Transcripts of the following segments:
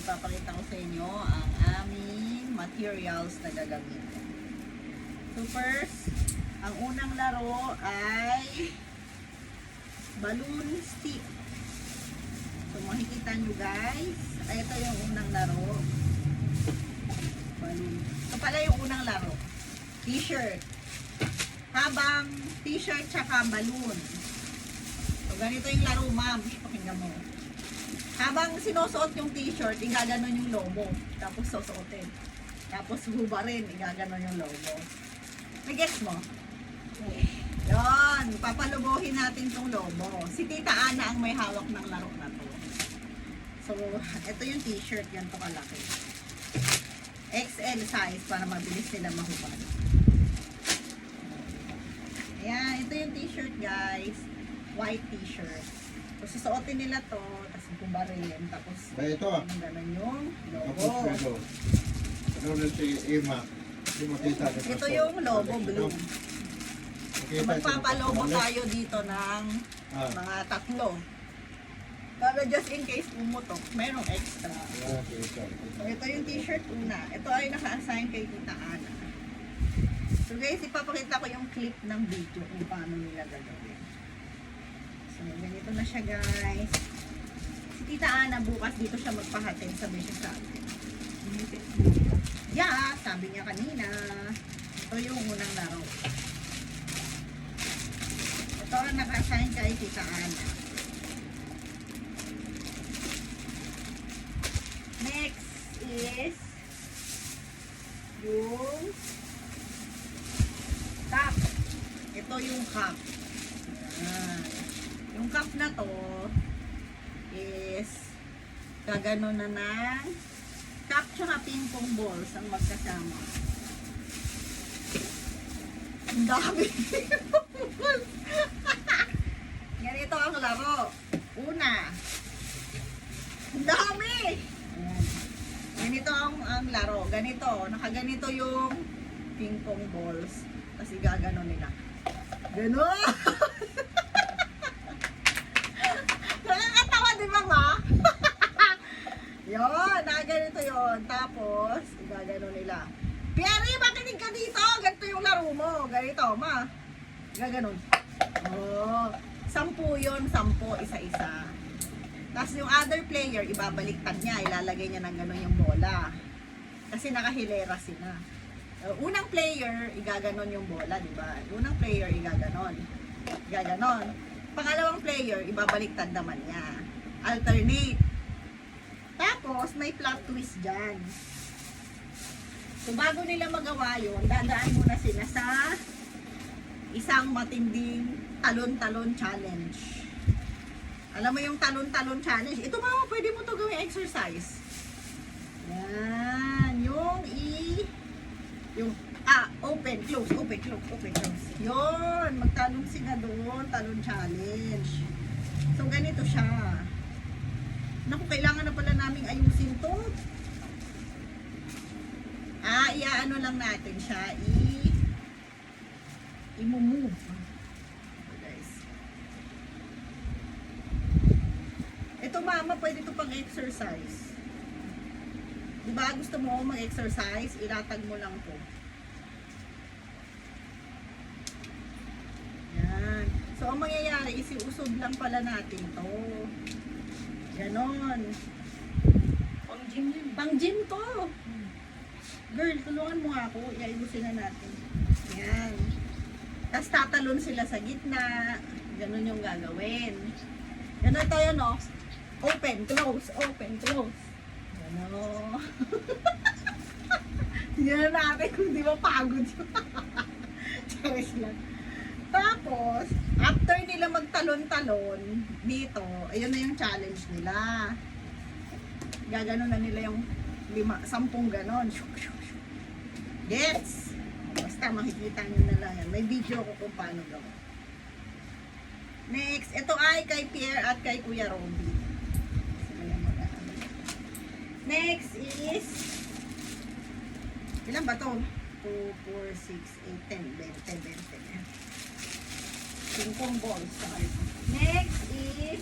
ipapakita ko sa inyo ang aming materials na gagamitin. So first, ang unang laro ay balloon stick. So makikita nyo guys, ito yung unang laro. Balloon. Ito pala yung unang laro. T-shirt. Habang t-shirt tsaka balloon. So ganito yung laro, ma'am. Pakinggan mo. Habang sinusuot yung t-shirt, igaganon yung logo. Tapos susuotin. Tapos hubarin, igaganon yung logo. Nag-guess mo? Yon, papalubuhin natin tong logo. Si Tita Ana ang may hawak ng laro na to. So, ito yung t-shirt, yan to kalaki. XL size para mabilis nila mahubad. Ayan, ito yung t-shirt guys. White t-shirt. So, susuotin nila to, tapos hubarin, tapos ito ganun yung logo. Tapos ano na si Emma? Hindi mo kita. Ito yung logo blue. So, magpapalogo tayo dito ng mga tatlo. Para just in case pumutok, mayroong extra. So, ito yung t-shirt una. Ito ay naka-assign kay Tita Ana. So guys, ipapakita ko yung clip ng video kung paano nila gagawin. So, ganito na siya guys. Si Tita Ana bukas dito siya magpahatid, sabi siya sa akin. Yeah, sabi niya kanina. Ito yung unang laro. Ito ang naka-assign kay Tita Ana. Next is yung cup. Ito yung cup. Yung cup na to is gaganon na ng cup tsaka ping pong balls ang magkasama. Ang dami. Ganito ang laro. Una. Ang dami. Ayan. Ganito ang laro. Ganito. Nakaganito yung ping pong balls. Tapos igagano nila. Ganon! Nakakatawa, di ba ma? Yun, nakaganito yun. Tapos, igagano nila. Pierre, makinig ka dito! Ganito yung laro mo. Ganito, ma. Gaganon. Oh, 10 yun, 10, isa-isa. Tapos yung other player, ibabaliktad niya. Ilalagay niya ng gano'n yung bola. Kasi nakahilera sila. Unang player, igaganon yung bola, di ba? Unang player, igaganon. Igaganon. Pangalawang player, ibabaliktad naman niya. Alternate. Tapos, may plot twist dyan. So, bago nila magawa yun, dadaan muna sila sa isang matinding talon-talon challenge. Alam mo yung talon-talon challenge? Ito mama, pwede mo to gawing exercise. Yan. Open, close, open, close, open, close. Yun, magtalong sila doon, talon challenge. So, ganito siya. Naku, kailangan na pala naming ayusin to. Iaano lang natin siya, i-move. Guys. Ito mama, pwede to pang exercise. Diba gusto mo mag-exercise, ilatag mo lang to. Yan. So, ang mangyayari is iusog lang pala natin to. Ganon. Pang gym yun. Pang gym to. Girl, tulungan mo ako. Iayusin na natin. Yan. Tapos tatalon sila sa gitna. Ganon yung gagawin. Ganon tayo, no? Open, close, open, close. Ganon. Tingnan natin kung di mapagod yun. Charis lang. Tapos, after nila magtalon-talon dito, ayun na yung challenge nila. Gaganon na nila yung 10 ganon. Gets? Basta makikita nyo na lang yan. May video ko kung paano gawin. Next, ito ay kay Pierre at kay Kuya Robby. Next is, ilan ba to? 2, 4, 6, 8, 10, 20, 5 balls. Next is,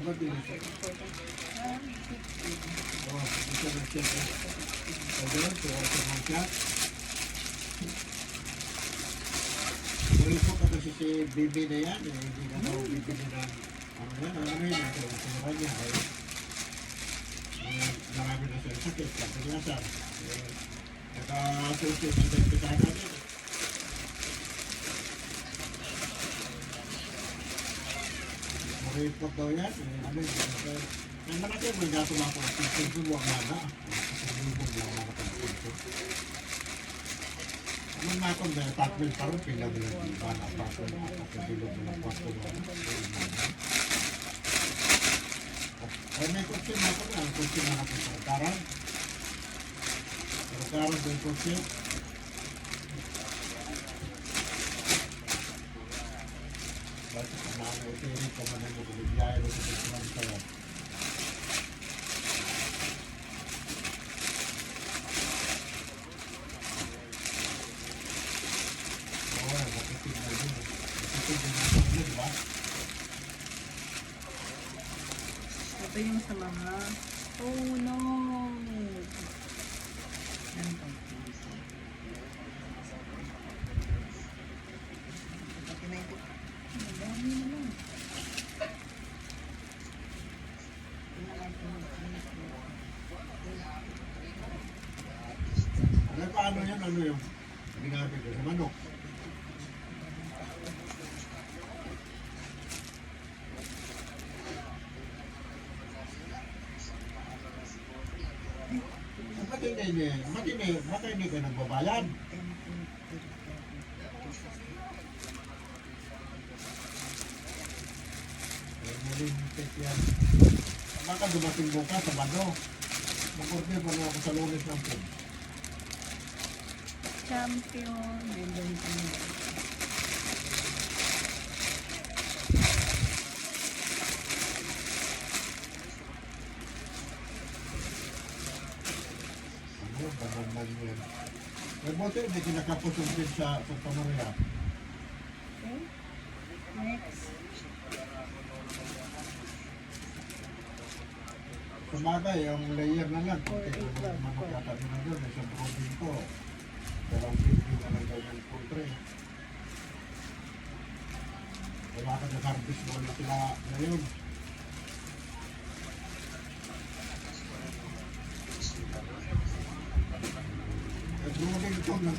Ano din siya? Oh, ito na siya. Ayun, so ito na siya. Muli po kasi si Bibi na yan, hindi na daw bibili ng ano yan, ano yun, ito ang sinura niya ay marami na siya sakit, kapaglasan. Naka-associate na tayo kita natin. Report daw yan, ano yun, ang malaki mo yung gato lang po, ang buwag na na, ang buwag na na. Ang mga kong na apartment pa rin, pinagbilang iba na apartment at kabilog ng kwarto mo. Ay may kutsin na ako na, ang kutsin na natin sa karan. Sa karan ko yung kutsin. Bakit sa mga utiri ko man ang magbibigay mo sa kutsin sa'yo. Ito yung sa mga... Oh no! Ano to? Pati na ito. Ang dami naman. Ano paano yan? Ano yung ginamit ko sa manok? Bakit hindi ka nagbabayad? Baka dumating bukas sa Bado. Mag-order pa ako sa Lunes ng food. Champion. Bindong kami. Banal yan. Nagbuti, hindi kinakapos yung pin sa Santa Maria. Okay. Next. Sa bagay, yung layer na lang. Kunti ko naman magkatabi na doon. Sa protein ko. Dalawang pin na lang daw ng poultry. Wala ka nag-harvest mo na sila ngayon. Nagluling ito na.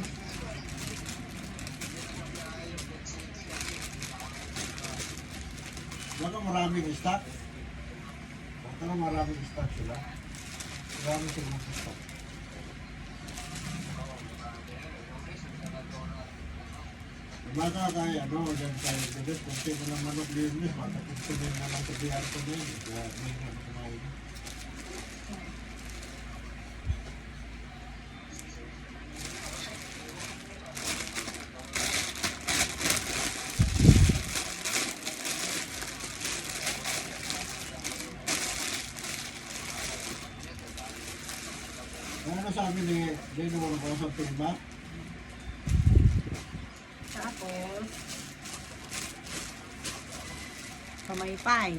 Baka maraming stock. Baka maraming stock sila. Marami silang stock. Baka kaya, no? Diyan tayo gabit. Kung sino ng manok linis, baka kung sino na lang sa BR ko din. Kaya may nga kumain. Ano sabi ni Dino ko sa feedback? Tapos, kamaypay.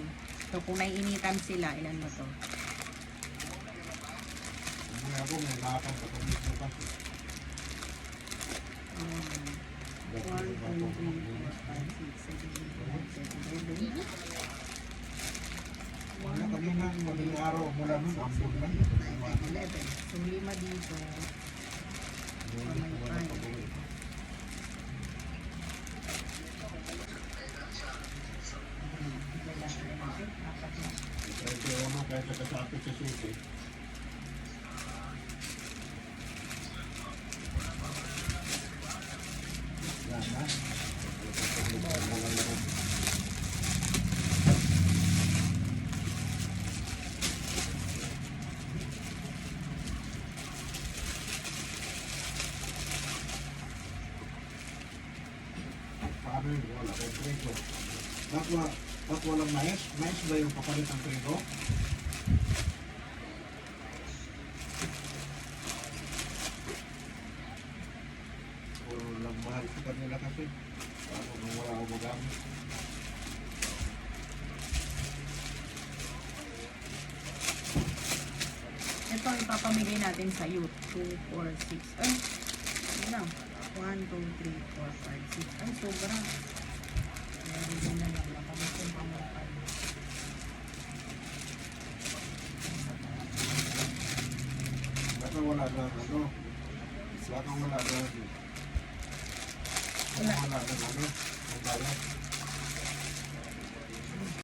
So, kung naiinitan sila, ilan mo to? Hindi ako, may lakad sa pamit mo kasi. 1, 2, 3, 4, 5, 6, 7, 8, 9, 10, 11. Wala kami nang madaling araw mula nun, ambon lang. 11. So, 5 dito. Ito ano, kahit sa kasapit sa susi. Yan na. Paano yun? Wala kayong trigo. Ba't walang mais? Mais ba yung kapalit ng trigo? Puro lang mahal sa kanila kasi. Paano kung wala ko magamit? ipapamigay natin sa youth. 2, 4, 6. Ay, yun lang. 1, 2, 3, 4, 5, 6. Ay, sobra. Kaya rin na lang. Nakabit yung pamukal. Baka wala na, ano? Baka wala na. Wala na, ano? Ang bayan.